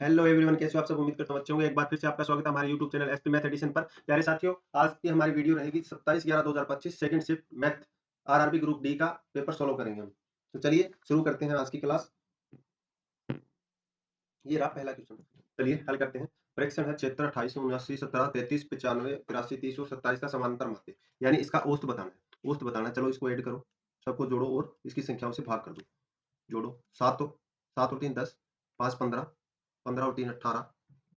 Hello everyone, कैसे हो आप सब? उम्मीद करता हूँ अच्छे होंगे। एक बार फिर से आपका स्वागत है हमारे YouTube channel SP math edition पर। प्यारे साथियों, आज की हमारी वीडियो रहेगी 27/11/2025 second shift math RRB group D का पेपर सॉल्व करेंगे हम। तो चलिए शुरू करते हैं आज की क्लास। ये रहा पहला क्वेश्चन। चलिए हल करते हैं। फ्रैक्शन है 76, 28, 79, 17, 33, 95, 83, 30 और 27 का समांतर माध्य, यानी इसका औसत बताना है। औसत बताना है। चलो इसको ऐड करो, सबको जोड़ो और इसकी संख्याओं से भाग कर दो। जोड़ो। 7 और 3 10, 5 15, 15 और 3 18,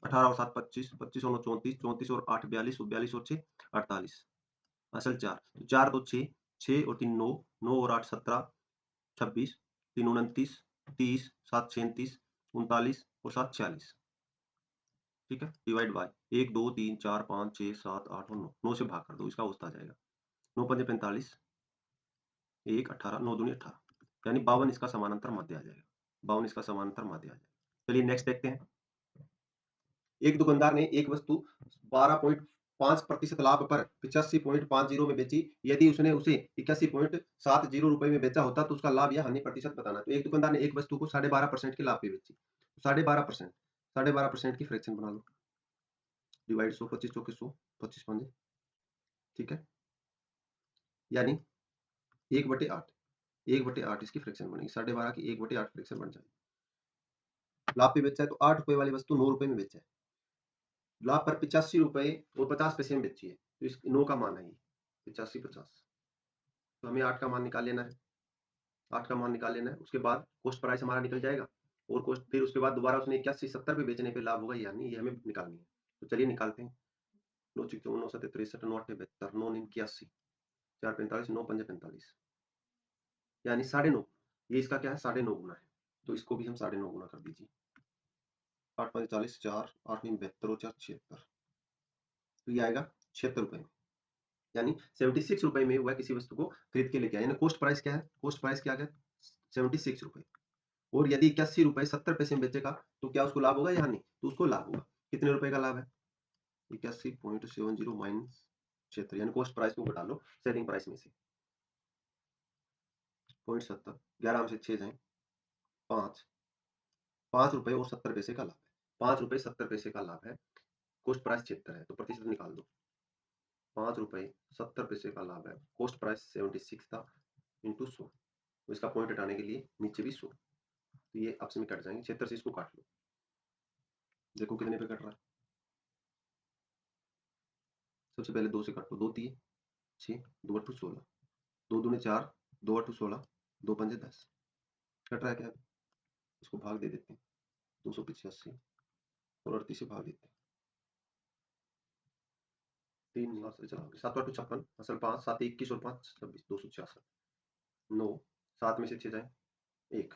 18 और 7 25, 25 और 9 34, 34 और 8 42, 42 और 6 48, असल 4, तो 4 2 6, 6 और 3 9, 9 और 8 17, 26, 3 29, 30, 7 37, 39 और 7 46। ठीक है, डिवाइड बाय 1 2 3 4 5 6 7 8 और 9, 9 से भाग कर दो, इसका औसत आ जाएगा 9 पंजे 45, 1 18, 9 दूनी 18, यानी 52 इसका समानांतर माध्य आ जाएगा। 52 इसका समानांतर माध्य आ जाएगा। चलिए नेक्स्ट देखते हैं। एक दुकानदार ने एक वस्तु 12.5% लाभ पर 85.50 में बेची। यदि उसने उसे 81.70 रुपए में बेचा होता तो उसका लाभ या हानि प्रतिशत बताना। तो एक दुकानदार ने एक वस्तु को 12.5% के लाभ पे बेची। 12.5%, 12.5% की फ्रैक्शन बना लो। डिवाइड 100, 25 चौके 100, 25 पंजे, ठीक है, यानी 1/8, 1/8 इसकी फ्रैक्शन बनेगी। 12.5 की 1/8 फ्रैक्शन बन जाएगी। लाभ पे बेचा है तो 8 रुपए वाली वस्तु 9 रुपए में बेचा है। लाभ पर 85 रुपए और 50 पैसे में बेची है, तो इस 9 का मान है ये 85 50। तो हमें 8 का मान निकाल लेना है। 8 का मान निकाल लेना है, उसके बाद कॉस्ट प्राइस हमारा निकल जाएगा और कॉस्ट, फिर उसके बाद दोबारा उसने 81 70 पे बेचने पे लाभ होगा, यानी ये हमें निकालनी है। तो चलिए निकालते हैं। 9 चिक 9 7 63, 9 8 72, 9 9 81, 4 45, 9 5 45, यानी 9.5। ये इसका क्या है, 9.5 गुना है। तो इसको भी हम 9.5 गुना कर दीजिए। 8 5 40, 4 8 9 72 और 4 76, तो ये आएगा 76 रुपए में, यानी 76 रुपए में वह किसी वस्तु को खरीद के लेके आया। यानी कॉस्ट प्राइस क्या है, कॉस्ट प्राइस क्या है, 76 रुपए। और यदि 81 रुपए 70 पैसे में बेचेगा तो क्या उसको लाभ होगा या नहीं? तो उसको लाभ होगा। कितने रुपए का लाभ है? 81.70 माइनस 76, यानी कॉस्ट प्राइस को घटा लो सेलिंग प्राइस में से। 0.70, 11 में से 6 जाए 5, 5 रुपए और 70 पैसे का लाभ है। 5 रुपए 70 पैसे का लाभ है। कॉस्ट प्राइस 76 है, तो प्रतिशत निकाल दो। 5 रुपए 70 पैसे का लाभ है, कॉस्ट प्राइस 76 था, इंटू 100। तो इसका पॉइंट हटाने के लिए नीचे भी 100, तो ये आपस में कट जाएंगे। 76 से इसको काट लो, देखो कितने पे कट रहा है। सबसे पहले 2 से काटो, 2 3 6, 2 8 16, 2 दूनी 4, 2 8 16, 2 पंजे 10, कट रहा है क्या? इसको भाग दे देते हैं, 285 और 38 से भाग देते हैं। 3 9 से चला 7 8 56, असल 5 7 21 और 5 26, 266, 9 7 में से 6 जाए 1,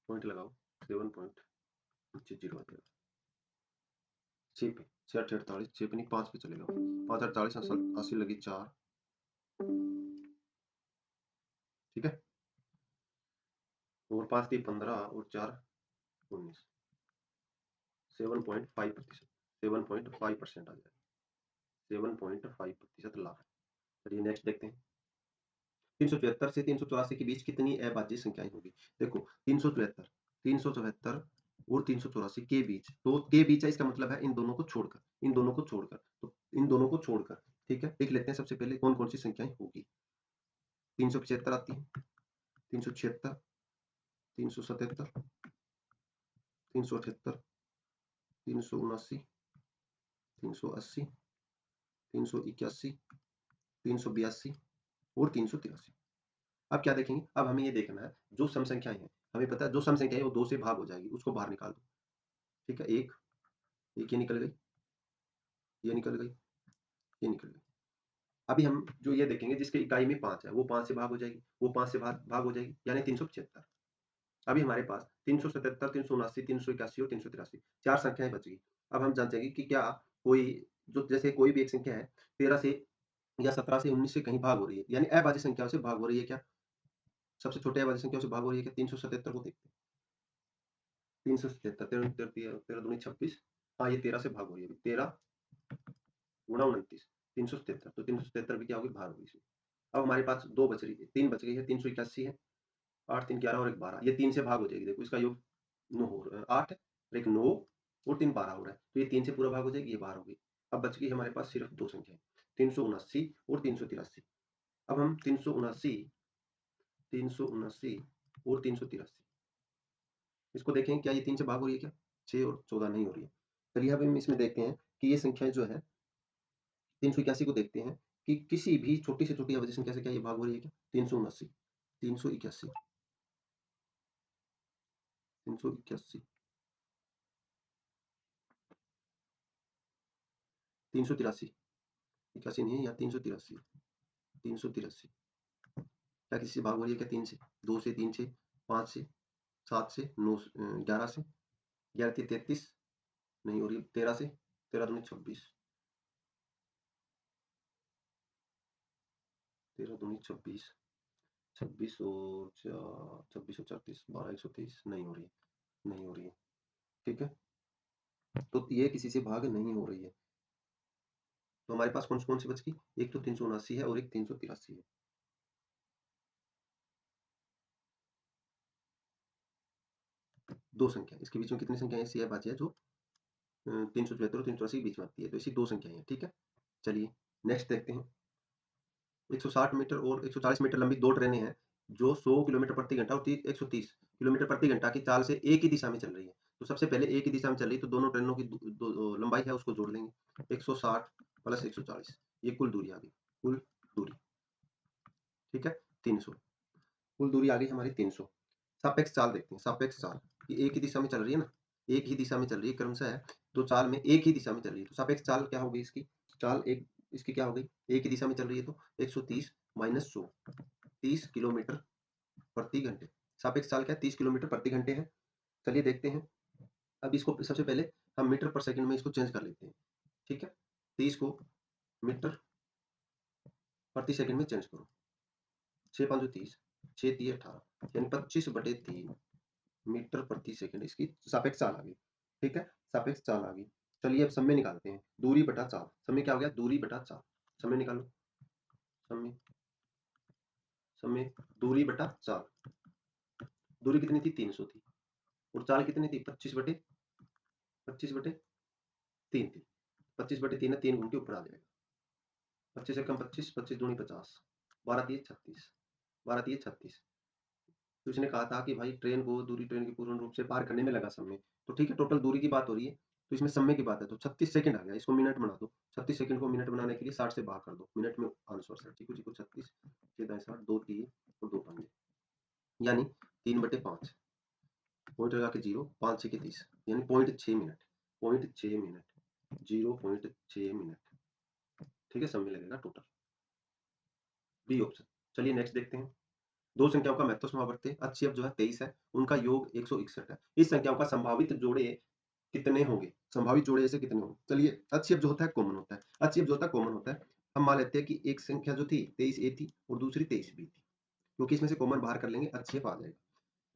पॉइंट लगाओ 7.60 आ जाएगा। 6 पे 6 8 48, 6 पे नहीं 5 पे चलेगा। 5 48, असल 80 लगी 4, ठीक है, और 5 3 15 और 4 19, 7.5%, 7.5% आ जाएगा। 7.5% लाभ। चलिए नेक्स्ट देखते हैं। 374 से 384 के बीच कितनी अभाज्य संख्याएं होगी? देखो 374, 374 और 384 के बीच, तो के बीच है, इसका मतलब है इन दोनों को छोड़कर, इन दोनों को छोड़कर, तो इन दोनों को छोड़कर, ठीक है, लिख लेते हैं सबसे पहले कौन कौन सी संख्याएं होगी। 375 आती है, 376, 377, 378, 379, 380, 381, 382 और 383। अब क्या देखेंगे, अब हमें ये देखना है जो सम संख्याएं हैं, हमें पता है जो सम संख्या है वो 2 से भाग हो जाएगी, उसको बाहर निकाल दो। ठीक है, एक ये निकल गई, ये निकल गई, ये निकल गई। अभी हम जो ये देखेंगे जिसके इकाई में 5 है, वो 5 से भाग हो जाएगी, वो 5 से भाग हो जाएगी, यानी 375। अभी हमारे पास 377, 379, 381 और 383 4 संख्याएं बच गई। अब हम जानते हैं कि क्या कोई, जो जैसे कोई भी एक संख्या है 13 से या 17 से 19 से कहीं भाग हो रही है, यानी अभाज्य संख्याओं से भाग हो रही है क्या? सबसे छोटे अभाज्य संख्याओं से भाग हो रही है क्या? 377 को देखते हैं। 377, 13 13 दूनी 26, हाँ ये 13 से भाग हो रही है। 13 गुणा 29, 377, तो 377 भी क्या होगी, भाग होगी इसमें। अब हमारे पास 2 बच रही है, 3 बच गई है, 381 है, 8 3 11 और 1 12, ये 3 से भाग हो जाएगी, देखो इसका योग 9 हो रहा है, 8 और 1 9 और 3 12 हो रहा है, तो ये 3 से पूरा भाग हो जाएगी, ये 12 हो गई। अब बच गई हमारे पास सिर्फ 2 संख्याएँ, 379 और 383। अब हम 379 और 383 इसको देखें, क्या ये 3 से भाग हो रही है क्या? 6 और 14 नहीं हो रही है। चलिए अब हम इसमें देखते हैं कि ये संख्याएँ जो है 381 को देखते हैं कि किसी भी छोटी से छोटी अवधि संख्या से क्या ये भाग हो रही है क्या? 379, 381, 381, 383, 81 नहीं है, यहाँ 383, 383 क्या किसी से भाग हो रही है क्या? 3 से, 2 से, 3 से, 5 से, 7 से, 9 11 से, 11 तिया 33 नहीं हो रही, 13 से, 13 दूनी 26, 13 दूनी 26, 26 और 26 और 34, 12 123 नहीं हो रही है, नहीं हो रही है, ठीक है? तो ये किसी से भाग नहीं हो रही है। तो हमारे पास कौन सी बच गई? एक तो 379 है और एक 383 है। दो संख्या, इसके बीच में कितनी संख्याएं ऐसी है बाकी है जो 374 और 384 के बीच में आती है, तो ऐसी दो संख्याएं हैं, ठीक है? चलिए नेक्स्ट देखते हैं। 160 मीटर और 140 मीटर लंबी दो ट्रेनें हैं जो 100 किलोमीटर प्रति घंटा और 130 किलोमीटर प्रति घंटा की चाल से एक ही दिशा में चल रही है। तो सबसे पहले एक ही दिशा में चल रही है, तो दोनों ट्रेनों की लंबाई है उसको जोड़ लेंगे। 160 प्लस 140 ये कुल दूरी आ गई, कुल दूरी, ठीक है? 300, कुल दूरी आ गई हमारी 300। सापेक्ष चाल देखते हैं, सापेक्ष चाल, ये एक ही दिशा में चल रही है ना, एक ही दिशा में चल रही है क्रमशः है, तो चाल में एक ही दिशा में चल रही है, तो सापेक्ष चाल क्या होगी इसकी? चाल एक इसकी क्या हो गई? एक ही दिशा में चल रही है, तो 130 माइनस 100, 30 किलोमीटर प्रति घंटे। सापेक्ष चाल क्या है? 30 किलोमीटर प्रति घंटे है। चलिए देखते हैं। अब इसको सबसे पहले हम मीटर पर सेकंड में इसको चेंज कर लेते हैं, ठीक है? 30 को मीटर प्रति सेकंड में चेंज करो, 6 5 30, 6 3 18 यानी 25/3 मीटर प्रति सेकंड इसकी सापेक्ष चाल आ गई, ठीक है? सापेक्ष चाल आ गई। चलिए अब समय निकालते हैं, दूरी बटा चाल। समय क्या हो गया? दूरी बटा चाल। समय निकालो, समय, समय दूरी बटा चाल। दूरी कितनी थी? 300 थी, और चाल कितनी थी? 25/3 थी। 25/3 है, 3 घूम के ऊपर आ जाएगा। 25 से कम 25, 25 दूनी 50, 12 तिये 36, 12 तिये 36। तो इसने कहा था कि भाई ट्रेन को दूरी ट्रेन की पूर्ण रूप से पार करने में लगा समय, तो ठीक है, टोटल दूरी की बात हो रही है, तो इसमें समय की बात है, तो 36 सेकंड आ गया। इसको मिनट बना दो, 36 सेकंड को मिनट बनाने के लिए 60 से भाग कर दो, मिनट में आंसर सर, ठीक है? 36 6 दाएं 60, 2 तिये और 2 पंजे, यानी 3/5 पॉइंट लगा के 0, 5 6 के 30 यानी 0.6 मिनट, 0.6 मिनट, 0.6 मिनट, ठीक है? समय लगेगा टोटल, बी ऑप्शन। चलिए नेक्स्ट देखते हैं। दो संख्याओं का महत्व समावर्ती अच्छी जो है 23 है, उनका योग 161 है। इस संख्याओं का संभावित जोड़े कितने होंगे? संभावित जोड़े ऐसे कितने होंगे? चलिए अच्छी जो होता है कॉमन होता है, अच्छी जो होता है कॉमन होता है। हम मान लेते हैं कि एक संख्या जो थी 23 ए थी और दूसरी 23 बी थी, क्योंकि इसमें से कॉमन बाहर कर लेंगे अच्छी आ जाएगा।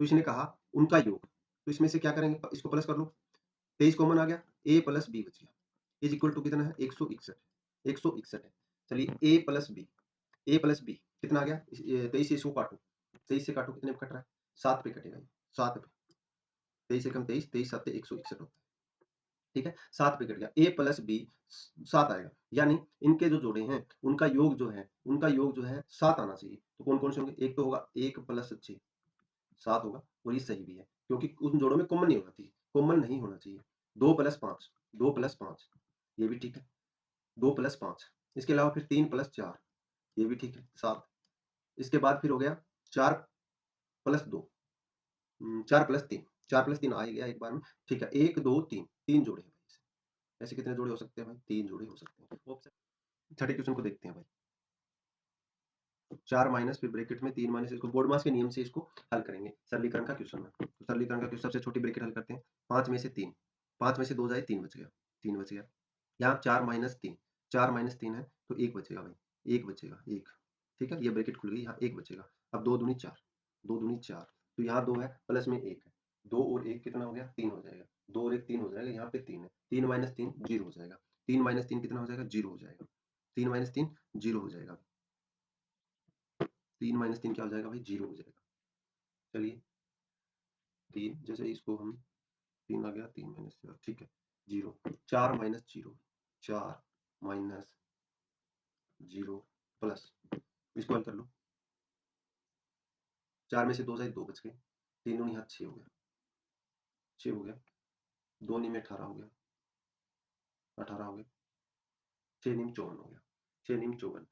तो इसने कहा उनका योग, तो इसमें से क्या करेंगे? इसको प्लस कर लो, 23 कॉमन आ गया, ए प्लस बी बच गया, इज इक्वल टू कितना है? 161, 161 है। चलिए ए प्लस बी, ए प्लस बी कितना आ गया? 23 से इसको काटो, 23 से काटो, कितने पे कट रहा है? 7 पे कटेगा, 7 पे, 23 से कम 23, 23 7 161 होता है, ठीक है? 7 पे कट गया, ए प्लस बी 7 आएगा, यानी इनके जो जोड़े हैं उनका योग जो है, उनका योग जो है 7 आना चाहिए। तो कौन कौन से होंगे? एक तो होगा 1 प्लस 6 7 होगा, और ये सही भी है क्योंकि उन जोड़ों में कॉमन नहीं होना चाहिए, कॉमन नहीं होना चाहिए। 2 प्लस 5, 2 प्लस 5 ये भी ठीक है, 2 प्लस 5, इसके अलावा फिर 3 प्लस 4 ये भी ठीक है, 7। इसके बाद फिर हो गया 4 प्लस 2, 4 प्लस 3, 4 प्लस 3 आ ही गया एक बार में, ठीक है? 1 2 3 3 जोड़े हैं भाई, ऐसे कितने जोड़े हो सकते हैं भाई? 3 जोड़े हो सकते हैं। ऑप्शन छठे क्वेश्चन को देखते हैं भाई। 4 माइनस फिर ब्रैकेट में 3 माइनस, इसको बोर्ड मास के नियम से इसको हल करेंगे, सरलीकरण का क्वेश्चन है। तो सरलीकरण का क्वेश्चन, सबसे छोटी ब्रैकेट हल करते हैं। 5 में से 3, 5 में से 2 जाए 3 बच गया, 3 बच गया। यहाँ 4 माइनस 3, 4 माइनस 3 है तो 1 बचेगा भाई, 1 बचेगा, 1, ठीक है? ये ब्रैकेट खुल गई, यहाँ 1 बचेगा। अब 2 दूनी 4, 2 दूनी 4, तो यहाँ 2 है प्लस में 1 है, 2 और 1 कितना हो गया? 3 हो जाएगा, 2 और 1 3 हो जाएगा, यहाँ पे 3 है, 3 माइनस 3 0 हो जाएगा, 3 माइनस 3 कितना हो जाएगा? 0 हो जाएगा, 3 माइनस 3 0 हो जाएगा, 3 माइनस 3 क्या हो जाएगा भाई? 0 हो जाएगा। चलिए 3, जैसे इसको हम 3 आ गया, 3 माइनस 4, ठीक है 0, 4 माइनस 0, 4 माइनस 0 प्लस, इसको हल कर लो। 4 में से 2 जाए 2 बच गए, 3 दूनी 6 हो गया, 6 हो गया, 2 नी में 18 हो गया, 18 हो गया, 6 नीम 54 हो गया, 6 नीम 54,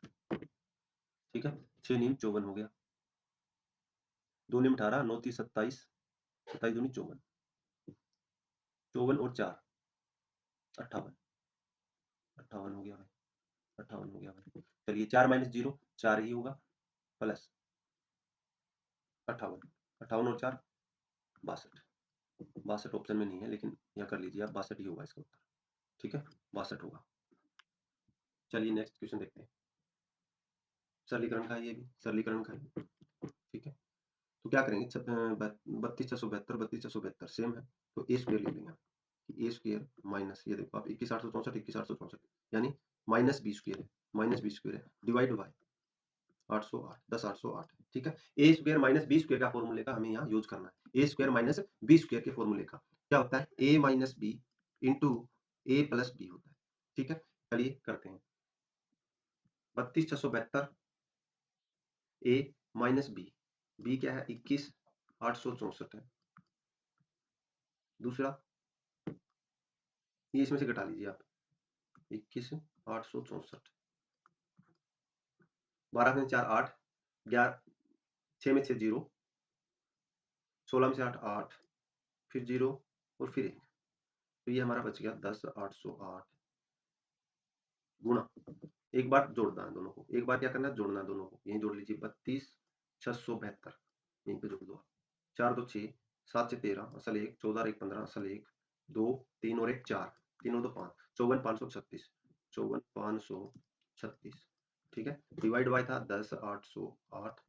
ठीक है 6 नीम 54 हो गया, 2 नीम 18, 9 30 27, 27 दूनी 54, 54 और 4 58, 58 हो गया भाई, 58 हो गया भाई। चलिए 4 माइनस 0 4 ही होगा, प्लस 58, 58 और 4 62, 62 ऑप्शन में नहीं है लेकिन यहाँ कर लीजिए आप, 62 ही होगा इसका उत्तर, ठीक है 62 होगा। चलिए नेक्स्ट क्वेश्चन देखते हैं, सरलीकरण का है, ये भी सरलीकरण का है, ठीक है। तो क्या करेंगे, 32 672 32 672 सेम है, तो ए स्क्वायर ले लेंगे आप, कि ए स्क्वायर माइनस, ये देखो आप 21 864 21 864 यानी माइनस बी स्क्वायर है, माइनस बी स्क्वायर है, डिवाइड बाय 808 10 808, ठीक है। ए स्क्वायर माइनस बी स्क्वायर का फॉर्मूले का हमें यहाँ यूज करना है, ए स्क्वायर माइनस बी स्क्वायर के फॉर्मूले का क्या होता है, ए माइनस बी इंटू ए प्लस बी होता है, ठीक है। चलिए करते हैं, 32 672 ए माइनस बी, बी क्या है 21 864 है, दूसरा ये इसमें से घटा लीजिए आप, 21 864, 12 में 4 8, 11 6 में 6 0, 16 में से 8 8, फिर 0 और फिर 1, तो ये हमारा बच गया 10 808 गुणा, एक बार जोड़ना है दोनों को, एक बार क्या करना है जोड़ना है दोनों को, यहीं जोड़ लीजिए 32 672 यहीं पे जोड़ दो, 4 2 6 7 से 13 असल 1, 14 और 1 15 असल 1 2 3 और 1 4, 3 और 2 5, 54 536, 54 536, ठीक है। डिवाइड बाय था 10 808,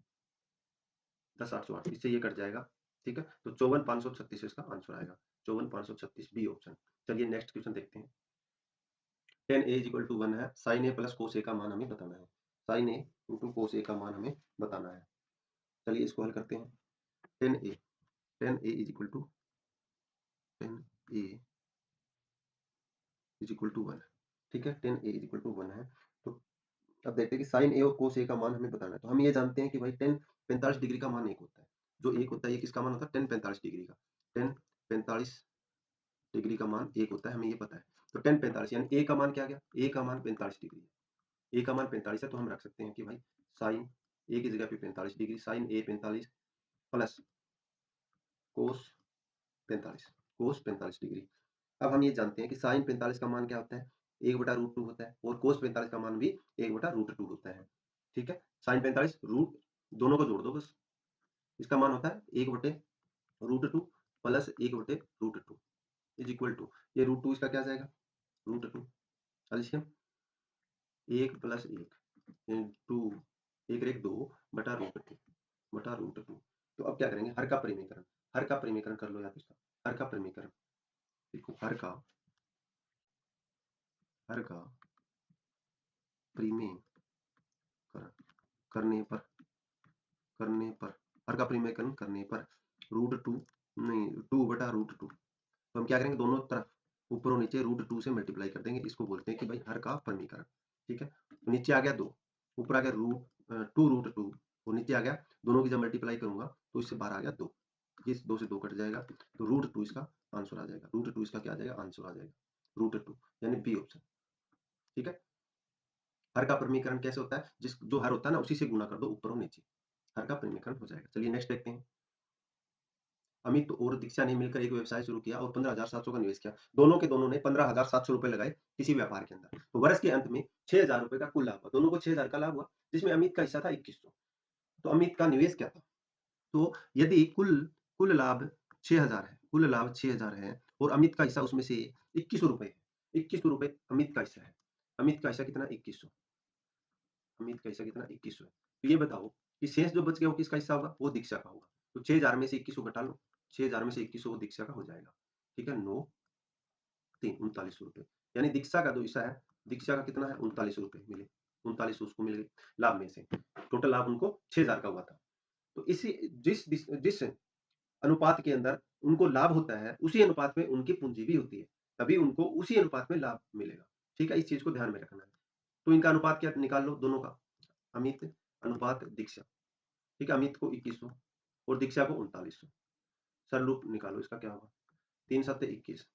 10 808 इससे ये कट जाएगा, ठीक है। तो 54 536 इसका आंसर आएगा, 54 536 बी ऑप्शन। चलिए नेक्स्ट क्वेश्चन देखते हैं, tan a इक्वल टू 1 है, sin a plus cos a का मान हमें बताना है, sin a into cos a का मान हमें बताना है। चलिए इसको हल करते हैं, tan a is equal to tan a is equal to 1, ठीक है tan a is equal to 1 है। तो अब देखते हैं कि sin a और cos a का मान हमें बताना है, तो हम ये जानते हैं कि भाई tan 45 डिग्री का मान एक होता है, जो एक होता है ये किसका मान होता है tan 45 डिग्री का, tan 45 डिग्री का मान एक होता है, हमें ये पता है। तो tan 45 यानी a का मान क्या गया, a का मान 45 डिग्री है, a का मान 45 है, तो हम रख सकते हैं कि भाई sin a की जगह पे 45 degree, sin a 45 plus cos 45, cos 45 degree. अब हम ये जानते हैं कि sin 45 का मान क्या होता है, 1/√2 होता है, और cos 45 का मान भी 1/√2 होता है, ठीक है। sin 45 रूट दोनों को जोड़ दो बस, इसका मान होता है 1/√2 प्लस 1/√2 इज इक्वल टू, ये √2 इसका क्या जाएगा √2, कैल्शियम 1 प्लस 1 इंटू 1 1 2 बटा √2। तो अब क्या करेंगे, हर का परिमीकरण, हर का परिमीकरण कर लो यार, इसका हर का परिमीकरण, देखो हर का परिमीकरण करने पर हर का परिमीकरण करने पर √2 नहीं 2/√2, तो हम क्या करेंगे, दोनों तरफ ऊपर और नीचे √2 से मल्टीप्लाई कर देंगे, इसको बोलते हैं कि भाई हर का परिमीकरण, ठीक है। तो नीचे आ गया 2, ऊपर आ गया √2 और नीचे आ गया, दोनों की जब मल्टीप्लाई करूंगा तो इससे बाहर आ गया 2, इस 2 से 2 कट जाएगा, तो √2 इसका आंसर आ जाएगा, √2 इसका क्या आ जाएगा आंसर आ जाएगा, √2 यानी बी ऑप्शन, ठीक है। हर का परिमीकरण कैसे होता है, जिस जो हर होता है ना उसी से गुणा कर दो ऊपर और नीचे, हर का परिमीकरण हो जाएगा। चलिए नेक्स्ट देखते हैं, अमित और दीक्षा ने मिलकर एक व्यवसाय शुरू किया और 15,700 का निवेश किया, दोनों के दोनों ने 15,700 रुपए लगाए किसी व्यापार के अंदर, तो वर्ष के अंत में 6,000 रुपए का कुल लाभ हुआ, दोनों को 6,000 का लाभ हुआ, जिसमें अमित का हिस्सा था 2100, तो अमित का निवेश क्या था, तो यदि कुल कुल लाभ 6,000 है, कुल लाभ 6,000 है और अमित का हिस्सा उसमें से 2100 रुपए है, 2100 रुपए अमित का हिस्सा है, अमित का हिस्सा कितना 2100, अमित का हिस्सा कितना 2100 है, तो ये बताओ कि शेष जो बच गया वो किसका हिस्सा होगा, वो दीक्षा का होगा, तो 6,000 में से 2100 घटा लो, 6,000 में से 2100 वो दीक्षा का हो जाएगा, ठीक है 9 3 39 रुपए, यानी दीक्षा का जो हिस्सा है, दीक्षा का कितना है 39 रुपए मिले, 39 उसको मिल गए लाभ में से, टोटल लाभ उनको 6,000 का हुआ था। तो इसी जिस अनुपात के अंदर उनको लाभ होता है, उसी अनुपात में उनकी पूंजी भी होती है, तभी उनको उसी अनुपात में लाभ मिलेगा। ठीक है, इस चीज को ध्यान में रखना है। तो इनका अनुपात क्या निकाल लो दोनों का, अमित अनुपात दीक्षा। ठीक है, अमित को 2100 और दीक्षा को 3900। सर रूप निकालो, इसका क्या होगा, 3 7 21,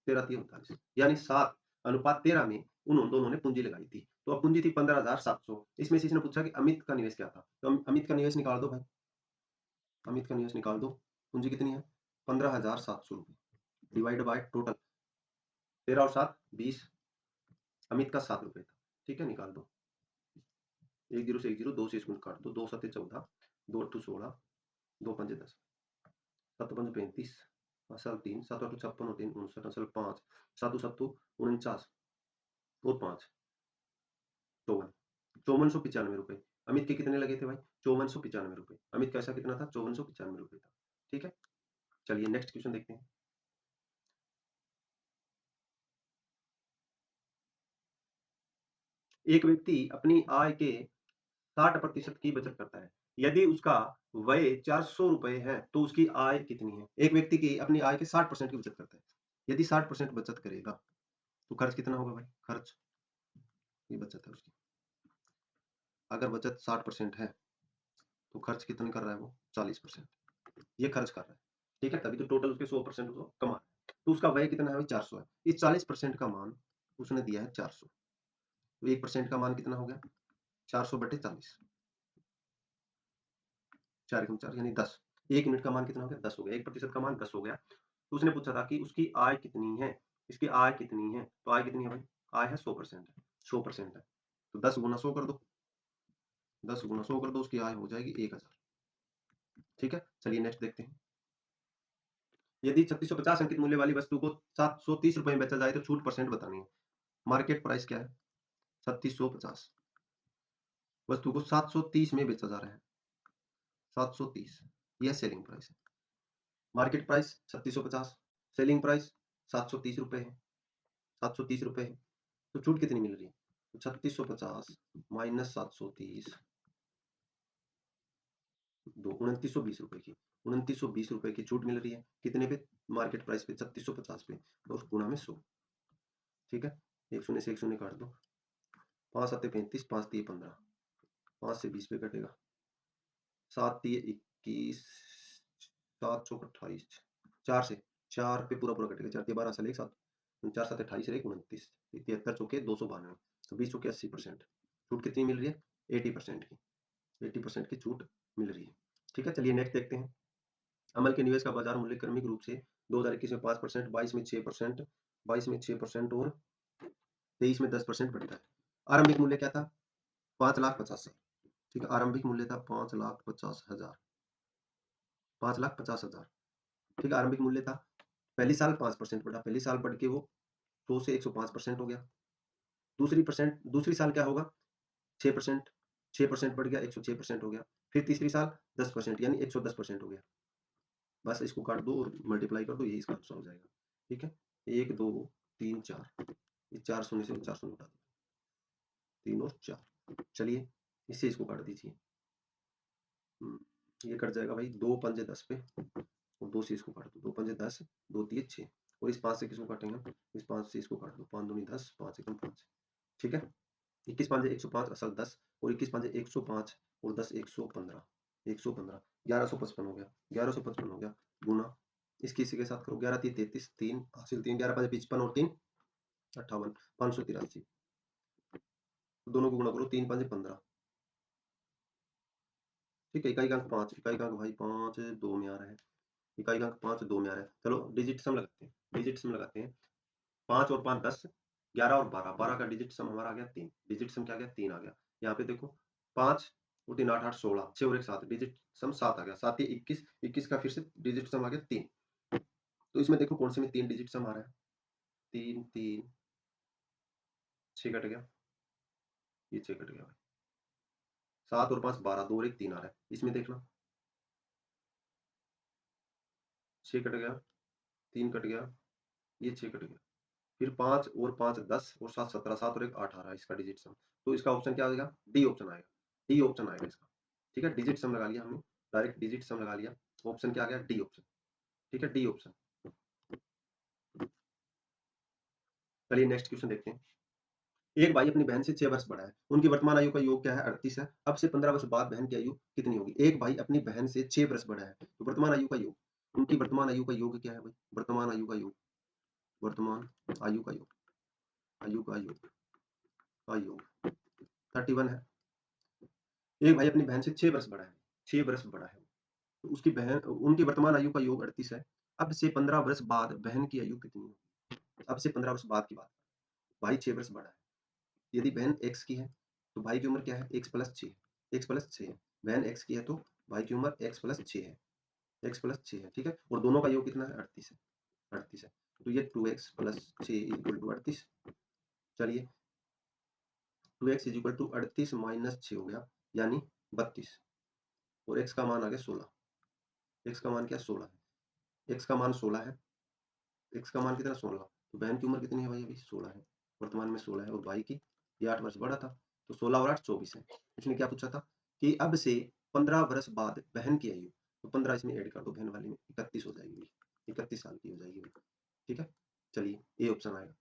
13 3 39, यानी 7:13 में उन दोनों ने पूंजी लगाई थी। तो अब पूंजी थी 15,700, इसमें से इसने पूछा कि अमित का निवेश क्या था, तो अमित का निवेश निकाल दो भाई, अमित का निवेश निकाल दो। पूंजी कितनी है, 15,700 रुपये डिवाइड बाय टोटल 13 और 7 20, अमित का 7 रुपये था। ठीक है, निकाल दो, 1 0 से 1 0, 2 से इसको काट दो, 2 7 14, 2 8 16, 2 5 10, 7 5 35, असल 3, 7 8 56 और 3 59, असल 5, 7 7 49 और 5 54, 5495 रुपए। अमित के कितने लगे थे भाई, 5495 रुपए। अमित का ऐसा कितना था, 5495 रुपए था। ठीक है, चलिए नेक्स्ट क्वेश्चन देखते हैं। एक व्यक्ति अपनी आय के 60% की बचत करता है, यदि उसका व्यय 400 रुपए है तो उसकी आय कितनी है। एक व्यक्ति की अपनी आय के 60% की बचत करता है, यदि 60% बचत करेगा तो खर्च कितना होगा भाई, खर्च, ये बचत है उसकी, अगर बचत 60% है तो खर्च कितने कर रहा है वो, 40%, ये खर्च कर रहा है। ठीक है, तभी तो टोटल उसके 100% उसको कमा है। तो उसका व्यय कितना है भाई, 400 है। इस 40% का मान उसने दिया है 400, तो 1% का मान कितना हो गया, 400/40, 4 × 4 यानी 10। 1 यूनिट का मान कितना हो गया, 10 हो गया। 1% का मान 10 हो गया। तो उसने पूछा था कि उसकी आय कितनी है, इसकी आय कितनी है, तो आय कितनी है भाई, आय है 100% है, 100% है, तो 10 × 100 कर दो, 10 × 100 कर दो, उसकी आय हो जाएगी 1000। ठीक है, चलिए नेक्स्ट देखते हैं। यदि 3650 अंकित मूल्य वाली वस्तु को 730 रुपए में बेचा जाए तो छूट परसेंट बतानी है। मार्केट प्राइस क्या है, 3650, वस्तु को 730 में बेचा जा रहा है, 730, यह सेलिंग प्राइस है। मार्केट प्राइस 3650, सेलिंग प्राइस 730 रुपए है, 730 रुपए है, तो छूट कितनी मिल रही है, तो 3650 माइनस 730, 2920 रुपए की, 2920 रुपए की छूट मिल रही है, कितने पे, मार्केट प्राइस पे 3650 पे, और गुणा में 100। ठीक है, एक शून्य से एक शून्य काट दो, 5 7 35, 5 3 15, 5 से 20 पे कटेगा, 7 3 21, 7 चौक 28, 4 से 4 पे पूरा पूरा कटेगा, 4 3 12 साल 1 7, 4 7 28 1 29, 73 चौके 292, तो 20 चौके 80%, छूट कितनी मिल रही है, 80% की, 80% की छूट मिल रही है। ठीक है, चलिए नेक्स्ट देखते हैं। अमल के निवेश का बाजार मूल्य क्रमिक रूप से 2021 में 5%, 22 में 6%, 22 में 6% और 23 में 10% बढ़ता है। आरंभिक मूल्य क्या था, 5,50,000। ठीक है, आरंभिक मूल्य था 5,50,000, 5,50,000। ठीक है, आरंभिक मूल्य था, पहली साल 5% बढ़ा, पहली साल बढ़ के वो 100 से 105% हो गया। दूसरी साल क्या होगा, 6%, 6% बढ़ गया, 106% हो गया। फिर तीसरी साल 10% यानी 110% हो गया। बस इसको काट दो और मल्टीप्लाई कर दो, यही इसका आंसर हो जाएगा। ठीक है, 1 2 3 4, ये 4 शून्य से 4 शून्य उठा दो, 3 और 4, चलिए इससे इसको काट दीजिए, ये कट जाएगा भाई, 2 पंजे 10 पे, और 2 से इसको काट दो, 2 पंजे 10, 2 3 6, और इस 5 से किसको काटेंगे, इस 5 से इसको काट दो, 5 दूनी 10, 5 एकम 5। ठीक है, 21 पंजे 105 असल 10, और 21 पंजे 105 और 10 115, 115, 1155 हो गया, 1155 हो गया, गुना इसकी इसी के साथ करो, 11 3 33, 3 हासिल 3, 11 5 55 और 3 58, 583, दोनों को गुणा करो, 3 5 15। ठीक है, इकाई का अंक 5, इकाई का अंक भाई 5 2 में आ रहा है, इकाई का अंक 5 2 में आ रहा है। चलो डिजिट सम लगाते हैं, डिजिट सम लगाते हैं, 5 और 5 10, 11 और 12, 12 का डिजिट सम हमारा आ गया 3, डिजिट सम क्या आ गया, 3 आ गया। यहाँ पे देखो 5 और 3 8 8 16, 6 और 1 7, डिजिट सम 7 आ गया, 7 ये 21, 21 का फिर से डिजिट सम आ गया 3। तो इसमें देखो कौन से में 3 डिजिट सम आ रहा है, 3 3, 6 कट गया, ये 6 कट गया भाई, 7 और 5 12, 2 और 1 3 आ रहा है, इसमें देखना 6 कट गया, 3 कट गया, ये 6 कट गया, फिर 5 और 5 10 और 7 17, 7 और 1 8 आ रहा है इसका डिजिट सम। तो इसका ऑप्शन क्या आएगा, डी ऑप्शन आएगा, डी ऑप्शन आएगा इसका। ठीक है, डिजिट सम लगा लिया हमने, डायरेक्ट डिजिट सम लगा लिया, ऑप्शन क्या आ गया? D option. ठीक है, डी ऑप्शन। चलिए नेक्स्ट क्वेश्चन देखते हैं। एक भाई अपनी बहन से 6 वर्ष बड़ा है। उनकी वर्तमान आयु का योग क्या है? 38 है। अब से 15 वर्ष बाद बहन की आयु कितनी होगी? एक भाई अपनी बहन से 6 वर्ष बड़ा है, तो वर्तमान आयु का योग, उनकी वर्तमान आयु का योग क्या है भाई? वर्तमान आयु का योग, वर्तमान आयु का योग, आयु का योग, का योग 31 है। एक भाई अपनी बहन से 6 वर्ष बड़ा है, 6 वर्ष बड़ा है। तो उसकी बहन, उनकी वर्तमान आयु का योग 38 है। अब से 15 वर्ष बाद बहन की आयु कितनी होगी? अब से 15 वर्ष बाद की बात। भाई 6 वर्ष बड़ा है। यदि बहन x की है तो भाई की उम्र क्या है? x प्लस 6, x प्लस 6 है। बहन x की है तो भाई की उम्र x प्लस 6 है, x प्लस 6 है। ठीक है, और दोनों का योग कितना है? 38 है, 38 है। तो ये 2x प्लस 6 इक्वल टू 38। चलिए 2x is equal to 38 minus 6 हो गया, यानी 32, और x का मान आ गया 16। x का मान क्या? 16 है। x का मान 16 है, x का मान कितना? 16। तो बहन की उम्र कितनी है भाई? अभी 16 है, वर्तमान में 16 है, और भाई की ये 8 वर्ष बड़ा था, तो 16 और 8 24 है। इसने क्या पूछा था कि अब से 15 वर्ष बाद बहन की आयु, तो 15 इसमें ऐड कर दो, बहन वाली में 31 हो जाएगी, 31 साल की हो जाएगी। ठीक है, चलिए ये ऑप्शन आएगा।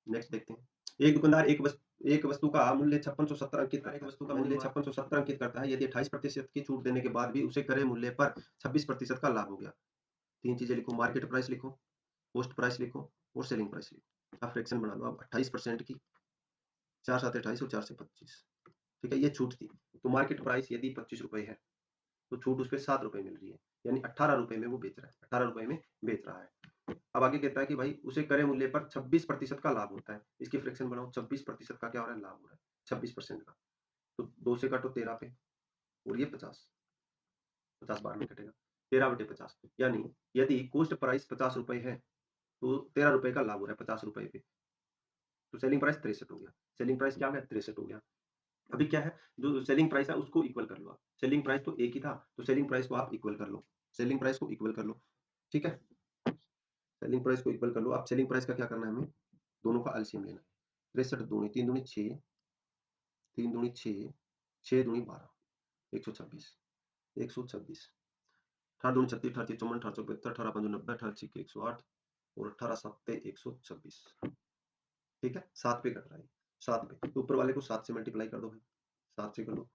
नेक्स्ट देखते हैं। एक दुकानदार एक वस्तु का मूल्य 5670 अंकित करता है। एक वस्तु का मूल्य 5670 अंकित करता है। यदि 28% की छूट देने के बाद भी उसे क्रय मूल्य पर 26% का लाभ हो गया। तीन चीजें लिखो, मार्केट प्राइस लिखो, पोस्ट प्राइस लिखो, और सेलिंग प्राइस लिखो। आप फ्रैक्शन बना लो। आप 28% की, 4 7 28 और 4 से 25। ठीक है, ये छूट थी। तो मार्केट प्राइस यदि 25 रुपए है तो छूट उस पर 7 रुपए मिल रही है, यानी 18 रुपए में वो बेच रहा है, 18 रुपए में बेच रहा है। अब आगे कहता है कि भाई उसे क्रय मूल्य पर 26% का लाभ होता है। इसकी फ्रैक्शन बनाओ। 26% का क्या हो रहा है? लाभ हो रहा है 26% का। तो 2 से काटो 13 पे, और ये 50, 50 बार में कटेगा, 13/50। यानी यदि कॉस्ट प्राइस 50 रुपए है तो 13 रुपए का लाभ हो रहा है 50 रुपए पे। तो सेलिंग प्राइस 63 हो गया। सेलिंग प्राइस क्या हो गया? 63 हो गया। अभी क्या है, जो सेलिंग प्राइस है उसको इक्वल कर लो आप। सेलिंग प्राइस तो एक ही था, तो सेलिंग प्राइस को आप इक्वल कर लो, सेलिंग प्राइस को इक्वल कर लो। ठीक है, सेलिंग प्राइस को इक्वल कर लो आप। सेलिंग प्राइस का क्या करना है हमें? दोनों का एलसीएम लेना है। 63 दूनी 3 दूनी 6, 3 दूनी 6, 6 दूनी 12, 126, 126, 18 दूनी 36, 38 54, 18 75, 18 5 90, 18 6 108, और 18 7 126। ठीक है, 7 पे कट रहा है, 7 पे। तो ऊपर वाले को 7 से मल्टीप्लाई कर दो भाई, 7 से कर दो।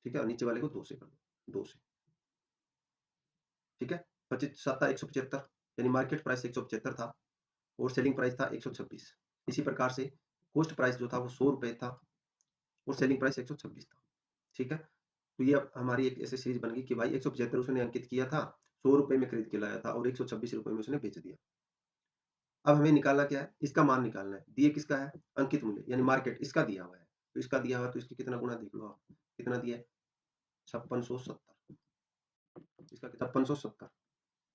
ठीक है, और नीचे वाले को 2 से कर दो, 2 से। ठीक है, 25 7 175, यानी मार्केट प्राइस 175 था और सेलिंग प्राइस था 126। इसी प्रकार से कॉस्ट प्राइस जो था वो 100 रुपए था और सेलिंग प्राइस 126 था। ठीक है, तो ये अब हमारी एक ऐसी सीरीज बन गई कि भाई 175 उसने अंकित किया था, 100 रुपए में खरीद के लाया था, और 126 रुपए में उसने बेच दिया। अब हमें निकालना क्या है? इसका मान निकालना है। दिए किसका है? अंकित मूल्य, यानी मार्केट इसका दिया हुआ है। तो इसका दिया हुआ है, तो इसकी कितना गुना देख लो आप, कितना दिया है? 5670। इसका 5670,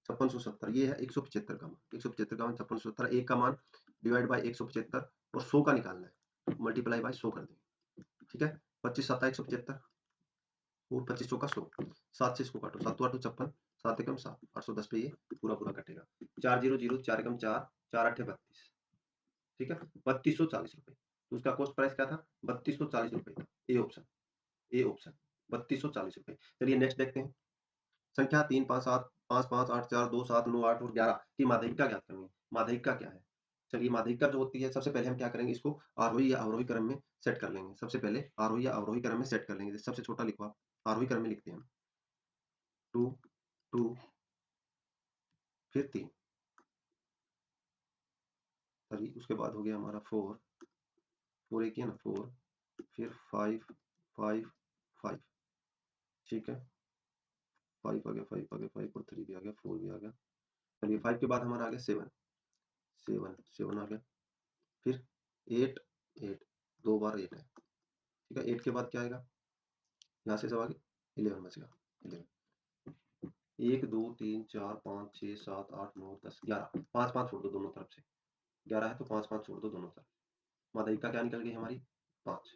5670, ये है 175 का मान। 175 का मान 5670, एक का मान डिवाइड बाय 175, और 100 का निकालना है, मल्टीप्लाई बाय 100 कर देंगे। ठीक है, 25 7 175, और 25 का 100, 7 से इसको काटो, 7 8 56, 7 एकम 7, 810 पे ये पूरा पूरा कटेगा। 4 0 0, 4 एकम 4, 4 8 32। ठीक है, 3240 रुपए। तो उसका कॉस्ट प्राइस क्या था? 3240 रुपए था। ए ऑप्शन, ए ऑप्शन 3240 रुपए। चलिए नेक्स्ट देखते हैं। संख्या 3 5 7 5 5 8 4 2 7 9 8 और 11 की माध्यिका ज्ञात करनी है। माध्यिका क्या है? चलिए माध्यिका जो होती है, सबसे पहले हम क्या करेंगे, इसको आरोही या अवरोही क्रम में सेट कर लेंगे। सबसे पहले आरोही या अवरोही क्रम में सेट कर लेंगे। सबसे छोटा लिखो आप, आरोही क्रम में लिखते हैं हम 2 2, फिर 3, चलिए उसके बाद हो गया हमारा 4, 4 एक ही है ना, 4, फिर 5 5 5। ठीक है, 5 आ गया, 5 आ गया, 5 और 3 भी आ गया, 4 भी आ गया। चलिए 5 के बाद हमारा आ गया 7, 7 7 आ गया, फिर 8 8, 2 बार 8 है। ठीक है, 8 के बाद क्या आएगा? यहाँ से सब आगे 11 बचेगा, 11, 1 2 3 4 5 6 7 8 9 10 11, 5 5 छोड़ दो दोनों तरफ से, 11 है तो 5 5 छोड़ दो दोनों तरफ। माध्यिका क्या निकल गई हमारी? 5।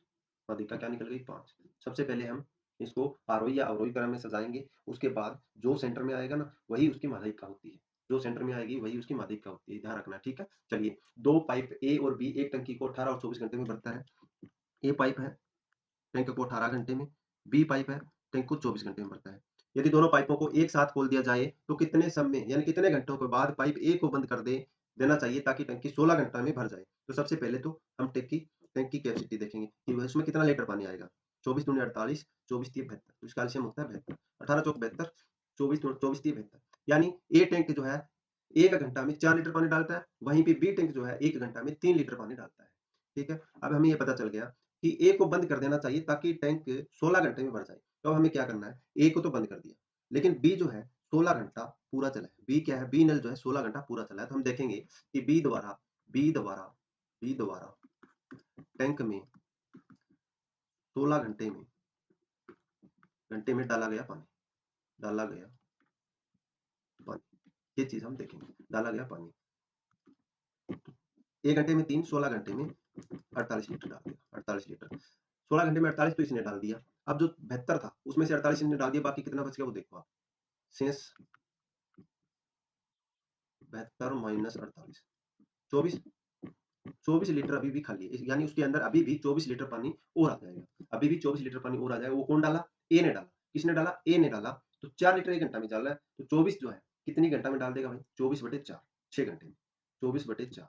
माध्यिका क्या निकल गई? 5। सबसे पहले हम इसको आरोही या अवरोही क्रम में सजाएंगे। उसके बाद जो सेंटर में आएगा ना, वही उसकी माध्यिका होती है। जो सेंटर में आएगी वही उसकी माध्यिका होती है, ध्यान रखना। ठीक है, चलिए 2 पाइप ए और बी एक टंकी को 18 और 24 घंटे में भरता है। ए पाइप है, टैंक को 18 घंटे में, बी पाइप है, टैंक को 24 घंटे में भरता है। यदि दोनों पाइपों को एक साथ खोल दिया जाए तो कितने समय यानी कितने घंटों के बाद पाइप ए को बंद कर देना चाहिए ताकि टंकी 16 घंटा में भर जाए। तो सबसे पहले तो हम टैंक की कैपेसिटी देखेंगे कि उसमें कितना लीटर पानी आएगा। 24 दूनी 48, 24 तिया 72, तो इसका एलसीएम होता है 72, 18 चौक 72, 24 तिया 72, यानी ए टैंक जो है 1 घंटा में 4 लीटर पानी डालता है, वहीं पे बी टैंक जो है 1 घंटा में 3 लीटर पानी डालता है। ठीक है? अब हमें ये पता चल गया कि ए को बंद कर देना चाहिए ताकि टैंक 16 घंटे में भर जाए। तो हमें क्या करना है, ए को तो बंद कर दिया, लेकिन बी जो है 16 घंटा पूरा चला है। बी क्या है, बी नल जो है 16 घंटा पूरा चला है। तो हम देखेंगे कि बी द्वारा बी द्वारा टैंक में 16 घंटे में डाला गया पानी। ये चीज हम देखेंगे, डाला गया पानी 1 घंटे में 3, 16 घंटे में 48 लीटर डाल दिया, 48 लीटर। 16 घंटे में 48 तो इसने डाल दिया। अब जो 72 था उसमें से 48 इसने डाल दिया, बाकी कितना बच गया वो देखो आप। शेष 72 माइनस 48, 24 24 लीटर अभी भी खाली है, यानी उसके अंदर अभी भी 24 लीटर पानी और आ जाएगा। अभी भी 24 लीटर पानी और आ जाएगा। वो कौन डाला, ए ने डाला। किसने डाला, ए ने डाला। तो 4 लीटर 1 घंटा में डाल रहा है, तो 24 जो है कितनी घंटा में डाल देगा भाई, 24/4, 6 घंटे में। 24/4,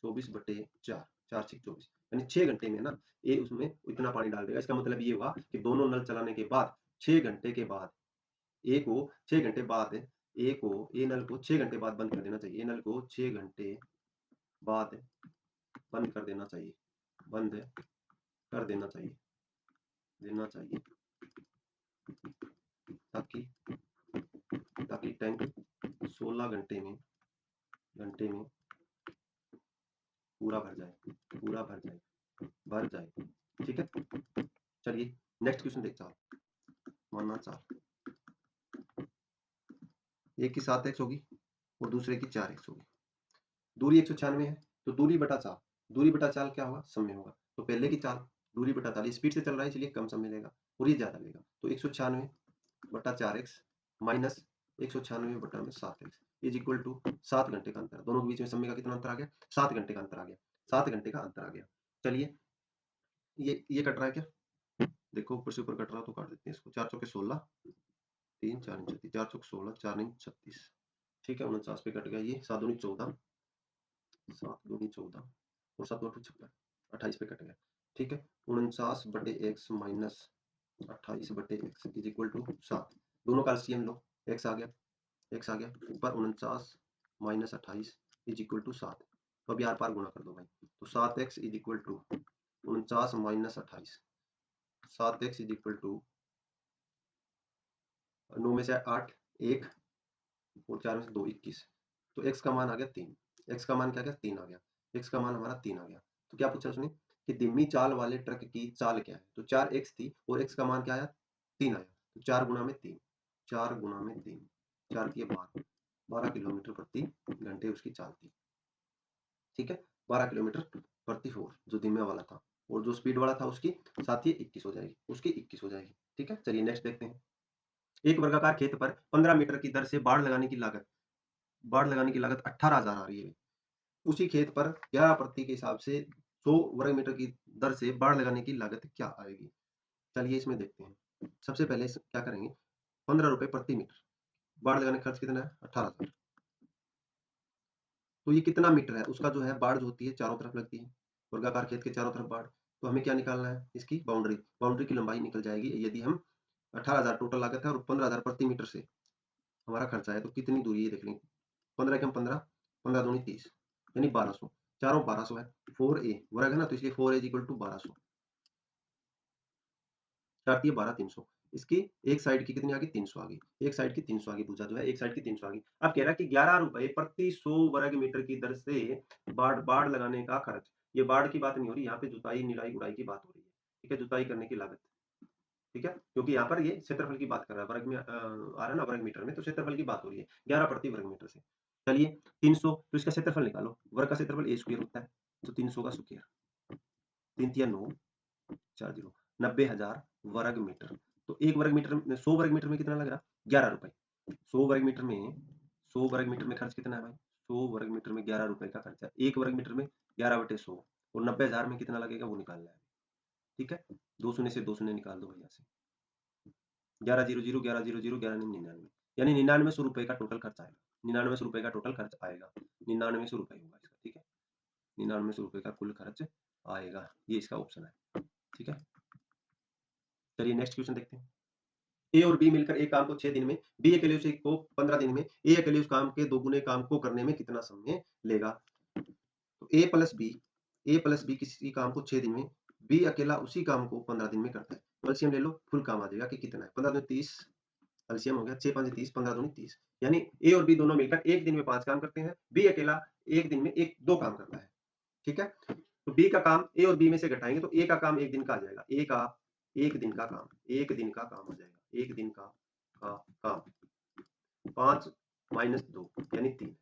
24/4, 4 6 24, यानी 6 घंटे में ना ये उसमें इतना पानी डाल देगा। इसका मतलब ये हुआ कि दोनों नल चलाने के बाद 6 घंटे के बाद ए को 6 घंटे बाद ए नल को 6 घंटे बाद बंद कर देना चाहिए। ए नल को 6 घंटे बाद बंद कर देना चाहिए, बंद कर देना चाहिए ताकि ताकि टैंक 16 घंटे में पूरा भर जाए। ठीक है, चलिए नेक्स्ट क्वेश्चन देखते हैं। मानना 4, एक की 7x होगी और दूसरे की 4x होगी। दूरी 196 है, तो दूरी बटा चाल क्या होगा, समय होगा। तो पहले की चाल दूरी बटा चाल, स्पीड से चल रहा है इसलिए कम समय लेगा और ये ज्यादा लेगा। तो 196/4x minus 196/7x is equal to 7 घंटे का अंतर। दोनों के बीच में समय का कितना अंतर आ गया, 7 घंटे का अंतर आ गया। 7 घंटे का अंतर आ गया। चलिए ये कट रहा है क्या, देखो ऊपर से ऊपर कट रहा तो काट देते हैं इसको। 4 चौके 16, 3 4 36, 4 चौक 16, 4 9 36। ठीक है, 49 पे कट गया। ये 7 दूनी 14, 7 दूनी 14 और 7 2 56, 28 पे कट गया। ठीक है, 49/x minus 28/x is equal to 7। दोनों का एलसीएम लो, x आ गया ऊपर 49 माइनस 28 इज इक्वल टू 7। तो अब यार पार गुणा कर दो भाई। तो 7x is equal to 49 minus 28, 7x is equal to 9 में से 8 1 और 4 में से 2 21। तो x का मान आ गया 3। x का मान क्या गया, 3 आ गया। x का मान हमारा 3 आ गया। तो क्या पूछा उसने कि धीमी चाल वाले ट्रक की चाल क्या है। तो 4x थी और x का मान क्या आया, 3 आया। तो 4 गुना में 3, 4 गुना में 3, 4 की 12 किलोमीटर प्रति घंटे उसकी चाल थी। ठीक है, 12 किलोमीटर प्रति फोर जो धीमे वाला था, और जो स्पीड वाला था उसकी साथ ही 21 हो जाएगी, उसकी 21 हो जाएगी। ठीक है, चलिए नेक्स्ट देखते हैं। एक वर्गाकार खेत पर 15 मीटर की दर से बाढ़ लगाने की लागत 18,000 आ रही है। उसी खेत पर 11 प्रति के हिसाब से 100 वर्ग मीटर की दर से बाढ़ लगाने की लागत क्या आएगी। चलिए इसमें देखते हैं। सबसे पहले क्या करेंगे, 15 रुपए प्रति मीटर, बाढ़ लगाने का खर्च कितना है, 18,000। तो ये कितना मीटर है, उसका जो है बाढ़ जो होती है चारों तरफ लगती है, वर्गाकार खेत के चारों तरफ बाढ़। तो हमें क्या निकालना है, इसकी बाउंड्री की लंबाई निकल जाएगी। यदि हम 18,000 टोटल लागत है और 15,000 प्रति मीटर से हमारा खर्चा है, तो कितनी दूरी है देख लेंगे। 15 कम 15, 15 दूनी 30, यानी 1200। चारों 1200 है। 4a वर्ग है ना, तो इसलिए 4a इक्वल टू 1200, 4 दिए 12 300। इसकी एक साइड की कितनी आ गई, 300 आ गई। एक साइड की 300 आ गई, भुजा जो है एक साइड की 300 आ गई। अब कह रहा है कि 11 रुपए प्रति 100 वर्ग मीटर की दर से बाढ़ लगाने का खर्च। ये बाढ़ की बात नहीं हो रही, यहाँ पे जुताई निराई गुड़ाई की बात हो रही है। ठीक है, जुताई करने की लागत। ठीक है, क्योंकि यहाँ पर ये क्षेत्रफल की बात कर रहा है, वर्ग में आ रहा है ना, वर्ग मीटर में, तो क्षेत्रफल की बात हो रही है 11 प्रति वर्ग मीटर से। चलिए 300, तो इसका क्षेत्रफल निकालो। वर्ग का क्षेत्रफल ए स्क्वायर होता है, तो 300 का स्क्वायर, 3 तिया 9, 4 0, 90,000 वर्ग मीटर। तो एक वर्ग मीटर में 100 वर्ग मीटर में कितना लग रहा, 11 रुपए। 100 वर्ग मीटर में 100 वर्ग मीटर में खर्च कितना है भाई, 100 वर्ग मीटर में 11 रुपए का खर्चा। एक वर्ग मीटर में 11/100 और 90,000 में कितना लगेगा वो निकालना है। ठीक है, 2 शून्य से 2 शून्य निकाल दो भैया से। 11,00 11,00 11,99 यानी 9900 का टोटल खर्च आएगा। 9900 का टोटल खर्च आएगा। 9900 होगा इसका, ठीक है? 9900 का कुल खर्च आएगा। ये इसका ऑप्शन है, ठीक है? चलिए नेक्स्ट क्वेश्चन देखते हैं। ए और बी मिलकर एक काम को 6 दिन में, बी अकेले उसे को 15 दिन में, ए अकेले उस काम के दोगुने काम को करने में कितना समय लेगा? तो ए प्लस बी किसी काम को 6 दिन में, बी अकेला उसी काम को 15 दिन में करता है। तो एलसीएम ले लो, फुल काम आ जाएगा कि कितना है? 15 दूनी 30, एलसीएम हो गया 6 5 30, 15 दूनी 30। यानी ए और बी दोनों मिलकर एक दिन में 5 काम करते हैं, बी अकेला एक दिन में 2 काम करता है। ठीक है? तो बी का काम ए और बी में से घटाएँगे तो ए का काम 1 दिन का आ जाएगा। ए का 1 दिन का काम, 1 दिन का काम हो जाएगा। 1 दिन का काम 5 माइनस 2 यानी 3।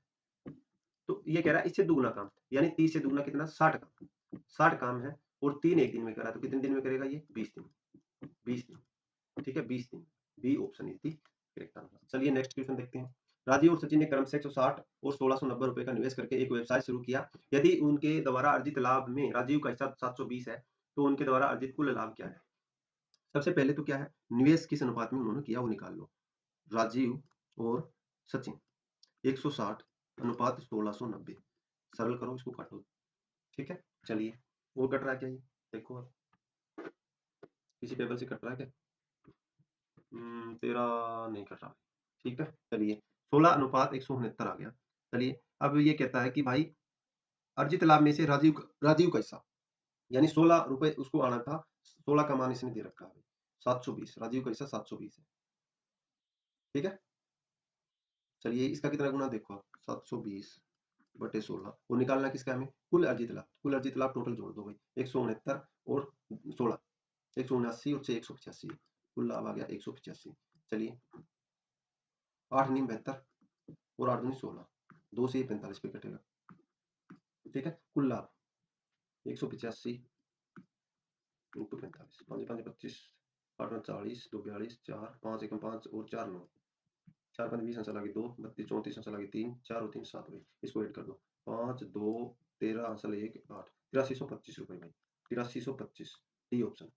तो ये कह रहा है इससे दुगुना काम, यानी 30 से दुगुना कितना? 60 काम। 60 काम है और 3 1 दिन में कर रहा है, तो कितने दिन में करेगा ये? 20 दिन। 20 दिन, ठीक है? 20 दिन। B option is the correct answer. चलिए नेक्स्ट क्वेश्चन देखते हैं। राजीव और सचिन ने क्रमशः 160 और 1690 रुपए का निवेश करके एक व्यवसाय शुरू किया। यदि उनके द्वारा अर्जित लाभ में राजीव का हिस्सा 720 है, तो उनके द्वारा अर्जित कुल लाभ क्या है? सबसे पहले तो क्या है? निवेश किस अनुपात में उन्होंने किया वो निकाल लो। राजीव और सचिन 160 अनुपात 1690। सरल करो, इसको काटो, ठीक है? चलिए, वो कट रहा है क्या ये? देखो अब, किसी टेबल से कट रहा है क्या? तेरा नहीं कट रहा। ठीक है, चलिए 16 अनुपात 169 आ गया। चलिए, अब ये कहता है कि भाई अर्जित लाभ में से राजीव का हिस्सा, यानी 16 रुपए उसको आना था, 16 का मान इसने दे रखा है 720, राजीव का हिस्सा 720 है। ठीक है, चलिए इसका कितना गुना देखो आप, 720 बटे 16, वो निकालना किसका हमें? कुल अर्जित लाभ। कुल अर्जित लाभ टोटल जोड़ दो भाई, 169 और 16, 179 और 6 185, कुल लाभ आ गया 185। चलिए 8 नीम 72 और 8 दूनी 16, 2 से 45 पे कटेगा। ठीक है, कुल लाभ 185 इंटू 45, 5 5 25, 8 40, 2 42, 4 5 1 5 और 4 9, 4 5 20 आंसर लगे 2, 32 34 आंसर लगे 3, 4 और 3 7 भाई, इसको ऐड कर दो, 5 2 13 आंसर 1 8, 8325 रुपए भाई, 8325, डी ऑप्शन।